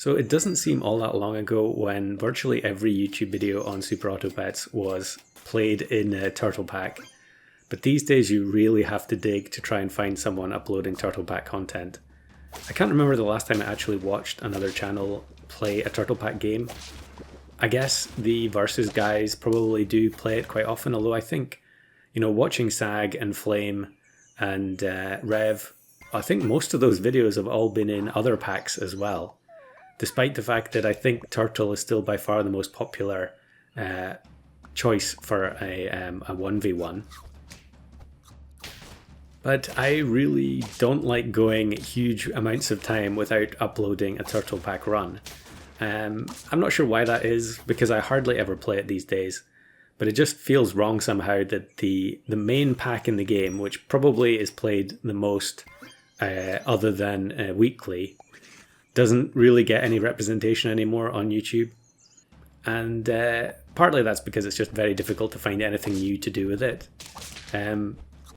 So it doesn't seem all that long ago when virtually every YouTube video on Super Auto Pets was played in a Turtle Pack. But these days you really have to dig to try and find someone uploading Turtle Pack content. I can't remember the last time I actually watched another channel play a Turtle Pack game. I guess the Versus guys probably do play it quite often, although I think, watching Sag and Flame and Rev, I think most of those videos have all been in other packs as well. Despite the fact that I think Turtle is still by far the most popular choice for a 1v1. But I really don't like going huge amounts of time without uploading a Turtle Pack run. I'm not sure why that is, because I hardly ever play it these days. But it just feels wrong somehow that the main pack in the game, which probably is played the most other than weekly, doesn't really get any representation anymore on YouTube. And partly that's because it's just very difficult to find anything new to do with it.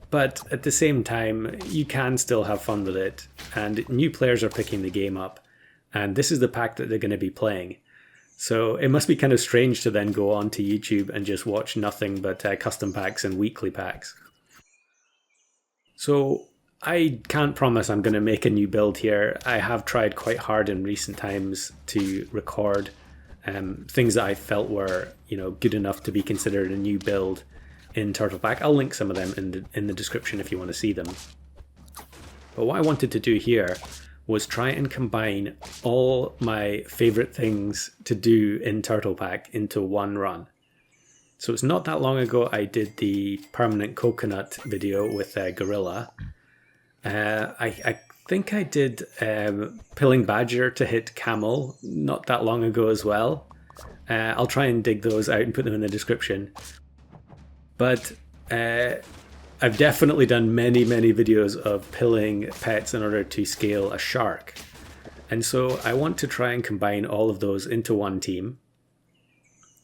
But at the same time, you can still have fun with it, and new players are picking the game up, and this is the pack that they're going to be playing. So it must be kind of strange to then go on to YouTube and just watch nothing but custom packs and weekly packs. So I can't promise I'm going to make a new build here. I have tried quite hard in recent times to record things that I felt were, good enough to be considered a new build in Turtle Pack. I'll link some of them in the description if you want to see them. But what I wanted to do here was try and combine all my favorite things to do in Turtle Pack into one run. So it's not that long ago I did the permanent coconut video with Gorilla. I think I did Pilling Badger to hit Camel not that long ago as well. I'll try and dig those out and put them in the description. But I've definitely done many videos of pilling pets in order to scale a shark. And so I want to try and combine all of those into one team.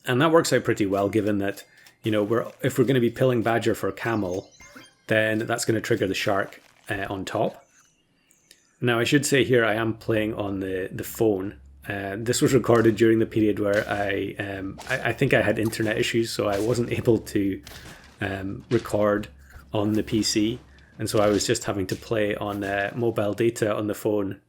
And that works out pretty well, given that, if we're going to be pilling Badger for Camel, then that's going to trigger the shark on top. Now I should say here I am playing on the phone. This was recorded during the period where I think I had internet issues, so I wasn't able to record on the PC, and so I was just having to play on mobile data on the phone,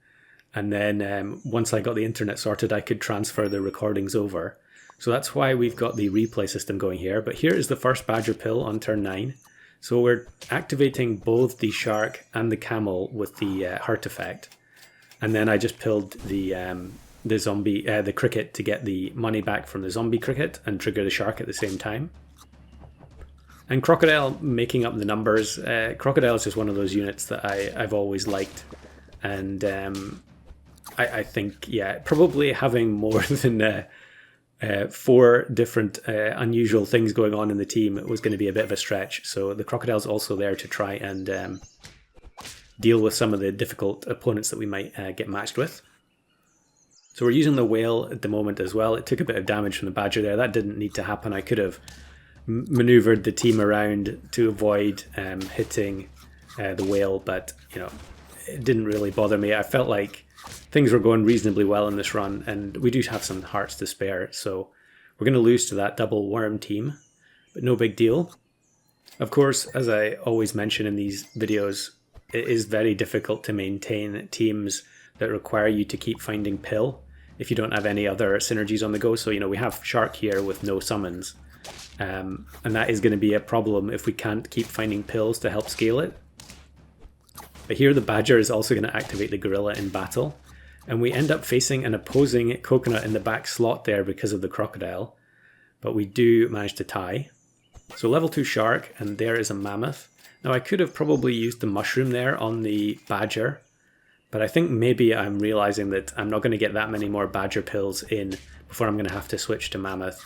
and then once I got the internet sorted I could transfer the recordings over. So that's why we've got the replay system going here. But here is the first Badger pill on turn 9. So we're activating both the shark and the camel with the hurt effect, and then I just pilled the zombie, the cricket, to get the money back from the zombie cricket and trigger the shark at the same time. And Crocodile making up the numbers. Crocodile is just one of those units that I've always liked, and I think probably having more than 4 different unusual things going on in the team was going to be a bit of a stretch. So the Crocodile's also there to try and deal with some of the difficult opponents that we might get matched with. So we're using the whale at the moment as well. It took a bit of damage from the Badger there. That didn't need to happen. I could have maneuvered the team around to avoid hitting the whale, but it didn't really bother me. I felt like things were going reasonably well in this run, and we do have some hearts to spare, so we're going to lose to that double worm team, but no big deal. Of course, as I always mention in these videos, it is very difficult to maintain teams that require you to keep finding pill if you don't have any other synergies on the go. So we have shark here with no summons, and that is going to be a problem if we can't keep finding pills to help scale it. But here the Badger is also going to activate the Gorilla in battle, and we end up facing an opposing coconut in the back slot there because of the Crocodile, but we do manage to tie. So level 2 shark, and there is a mammoth. Now I could have probably used the mushroom there on the Badger, but I think maybe I'm realizing that I'm not going to get that many more Badger pills in before I'm going to have to switch to mammoth.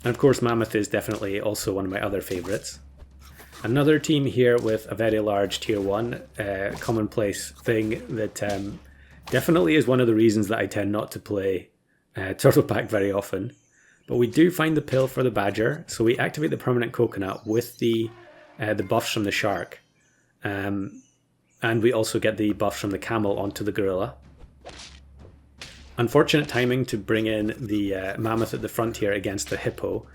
And of course mammoth is definitely also one of my other favorites. Another team here with a very large tier 1, commonplace thing that definitely is one of the reasons that I tend not to play Turtle Pack very often. But we do find the pill for the Badger, so we activate the permanent coconut with the buffs from the shark. And we also get the buffs from the camel onto the gorilla. Unfortunate timing to bring in the mammoth at the front here against the hippo,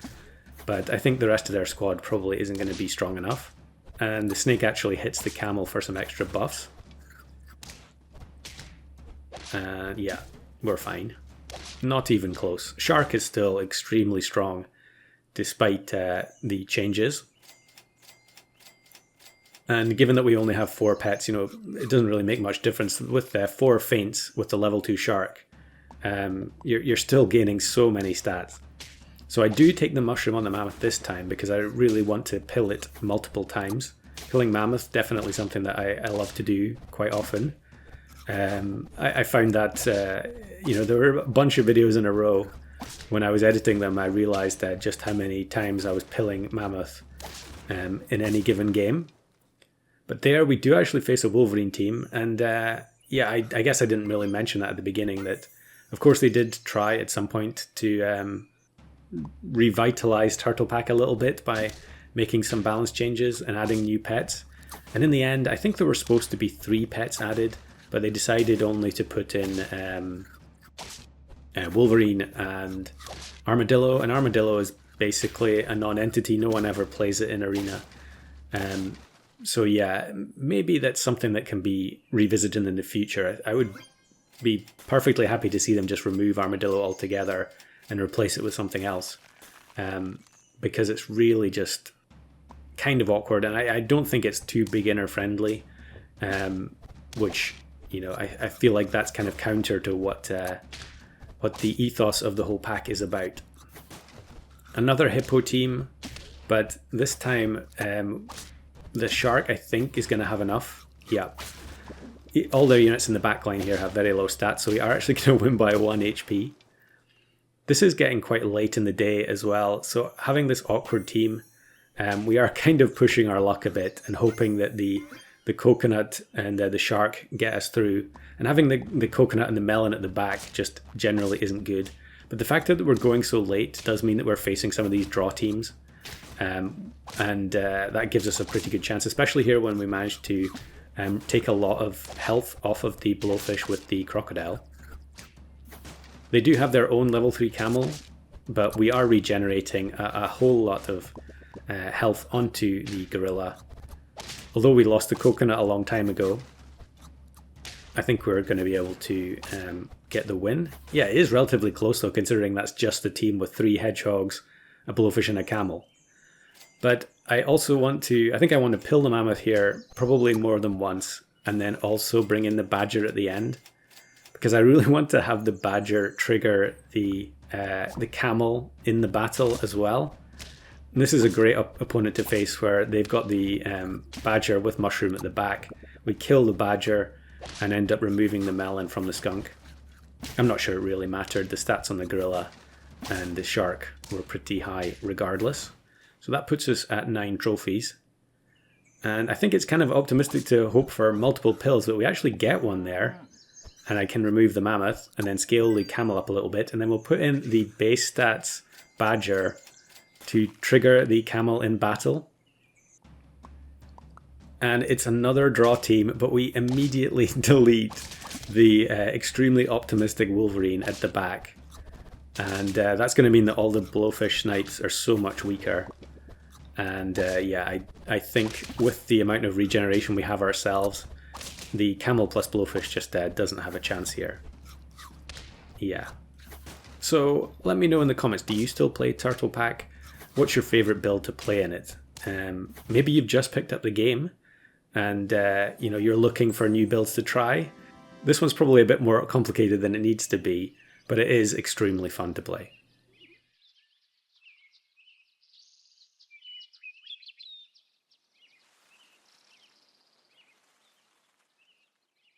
but I think the rest of their squad probably isn't going to be strong enough. And the snake actually hits the camel for some extra buffs. And yeah, we're fine. Not even close. Shark is still extremely strong despite the changes. And given that we only have 4 pets, you know, it doesn't really make much difference. With 4 feints with the level 2 shark, you're still gaining so many stats. So I do take the mushroom on the mammoth this time because I really want to pill it multiple times. Killing mammoth, definitely something that I love to do quite often. I found that, you know, there were a bunch of videos in a row. When I was editing them, I realized that just how many times I was pilling mammoth in any given game. But there we do actually face a Wolverine team, and yeah, I guess I didn't really mention that at the beginning, that of course they did try at some point to revitalize Turtle Pack a little bit by making some balance changes and adding new pets. And in the end, I think there were supposed to be 3 pets added, but they decided only to put in Wolverine and Armadillo, and Armadillo is basically a non-entity. No one ever plays it in Arena. So yeah, maybe that's something that can be revisited in the future. I would be perfectly happy to see them just remove Armadillo altogether and replace it with something else, because it's really just kind of awkward, and I don't think it's too beginner friendly, which, you know, I feel like that's kind of counter to what the ethos of the whole pack is about. Another hippo team, but this time the shark, I think, is going to have enough. Yeah. All their units in the back line here have very low stats, so we are actually going to win by 1 HP. This is getting quite late in the day as well, so having this awkward team, we are kind of pushing our luck a bit and hoping that the coconut and the shark get us through. And having the coconut and the melon at the back just generally isn't good. But the fact that we're going so late does mean that we're facing some of these draw teams. And that gives us a pretty good chance, especially here when we managed to take a lot of health off of the blowfish with the crocodile. They do have their own level 3 camel, but we are regenerating a whole lot of health onto the gorilla. Although we lost the coconut a long time ago, I think we're going to be able to get the win. Yeah, it is relatively close though, considering that's just the team with 3 hedgehogs, a blowfish and a camel. But I also want to, I think I want to pill the mammoth here probably more than once, and then also bring in the badger at the end, because I really want to have the badger trigger the camel in the battle as well. And this is a great opponent to face, where they've got the badger with mushroom at the back. We kill the badger and end up removing the melon from the skunk. I'm not sure it really mattered. The stats on the gorilla and the shark were pretty high regardless. So that puts us at 9 trophies. And I think it's kind of optimistic to hope for multiple pills, but we actually get one there. And I can remove the mammoth and then scale the camel up a little bit. And then we'll put in the base stats badger to trigger the camel in battle. And it's another draw team, but we immediately delete the extremely optimistic Wolverine at the back. And that's going to mean that all the blowfish snipes are so much weaker. And yeah, I think with the amount of regeneration we have ourselves, the camel plus blowfish just doesn't have a chance here. Yeah. So let me know in the comments, do you still play Turtle Pack? What's your favourite build to play in it? Maybe you've just picked up the game and you know, you're looking for new builds to try. This one's probably a bit more complicated than it needs to be, but it is extremely fun to play.